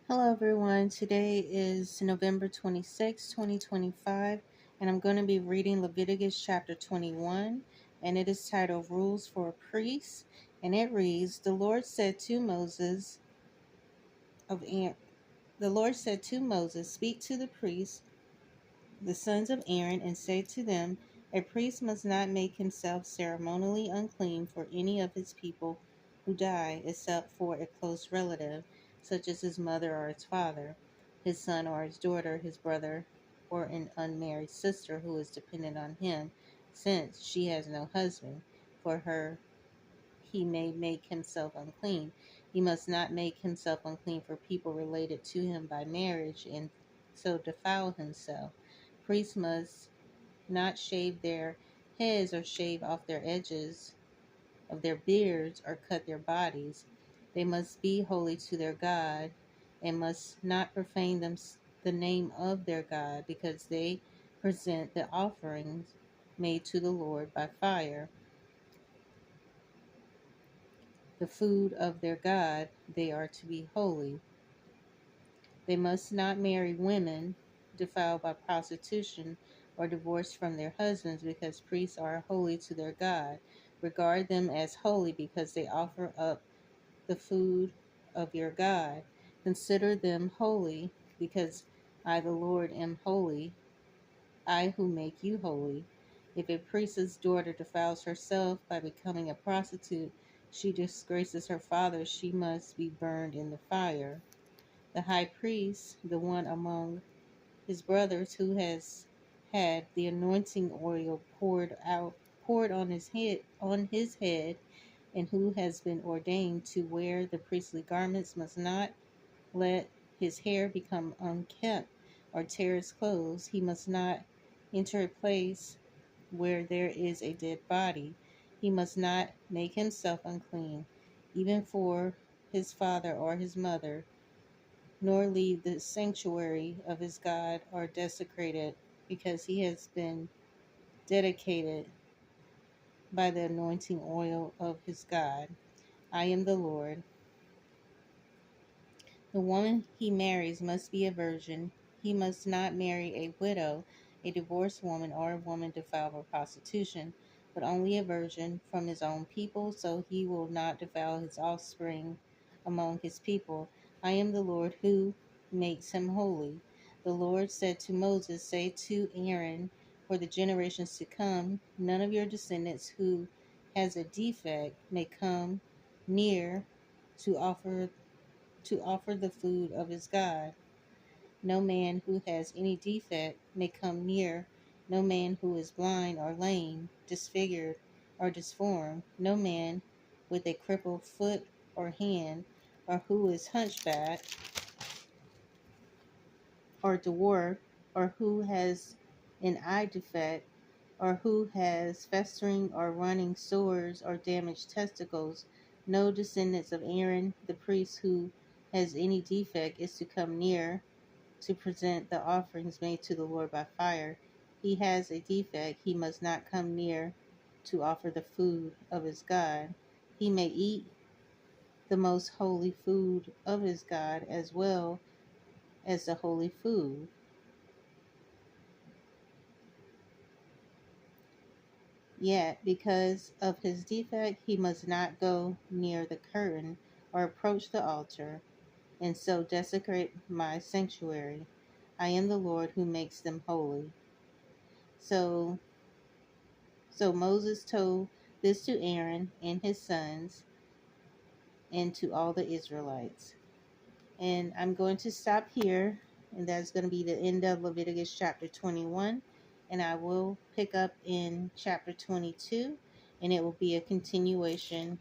Hello everyone, today is November 26, 2025, and I'm going to be reading Leviticus chapter 21, and it is titled Rules for a Priest, and it reads, The Lord said to Moses, Speak to the priests, the sons of Aaron, and say to them, A priest must not make himself ceremonially unclean for any of his people who die, except for a close relative, such as his mother or his father, his son or his daughter, his brother, or an unmarried sister who is dependent on him, since she has no husband. For her he may make himself unclean. He must not make himself unclean for people related to him by marriage and so defile himself. Priests must not shave their heads or shave off their edges of their beards or cut their bodies. They must be holy to their God and must not profane the name of their God, because they present the offerings made to the Lord by fire, the food of their God. They are to be holy. They must not marry women defiled by prostitution or divorced from their husbands, because priests are holy to their God. Regard them as holy because they offer up the food of your God. Consider them holy because I, the Lord, am holy, I who make you holy. If a priest's daughter defiles herself by becoming a prostitute, she disgraces her father, she must be burned in the fire. The high priest, the one among his brothers who has had the anointing oil poured on his head, and who has been ordained to wear the priestly garments, must not let his hair become unkempt or tear his clothes. He must not enter a place where there is a dead body. He must not make himself unclean, even for his father or his mother, nor leave the sanctuary of his God or desecrate it, because he has been dedicated by the anointing oil of his God. I am the Lord. The woman he marries must be a virgin. He must not marry a widow, a divorced woman, or a woman defiled by prostitution, but only a virgin from his own people, so he will not defile his offspring among his people. I am the Lord who makes him holy. The Lord said to Moses, Say to Aaron, for the generations to come, none of your descendants who has a defect may come near to offer the food of his God. No man who has any defect may come near. No man who is blind or lame, disfigured or disformed. No man with a crippled foot or hand, or who is hunchbacked or dwarf, or who has an eye defect, or who has festering or running sores or damaged testicles. No descendants of Aaron the priest who has any defect is to come near to present the offerings made to the Lord by fire. He has a defect, he must not come near to offer the food of his God. He may eat the most holy food of his God as well as the holy food. Yet, because of his defect, he must not go near the curtain or approach the altar, and so desecrate my sanctuary. I am the Lord who makes them holy. So Moses told this to Aaron and his sons and to all the Israelites. And I'm going to stop here, and that's going to be the end of Leviticus chapter 21. And I will pick up in chapter 22, and it will be a continuation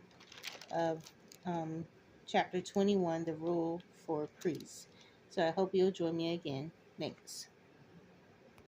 of chapter 21, the rule for priests. So I hope you'll join me again. Thanks.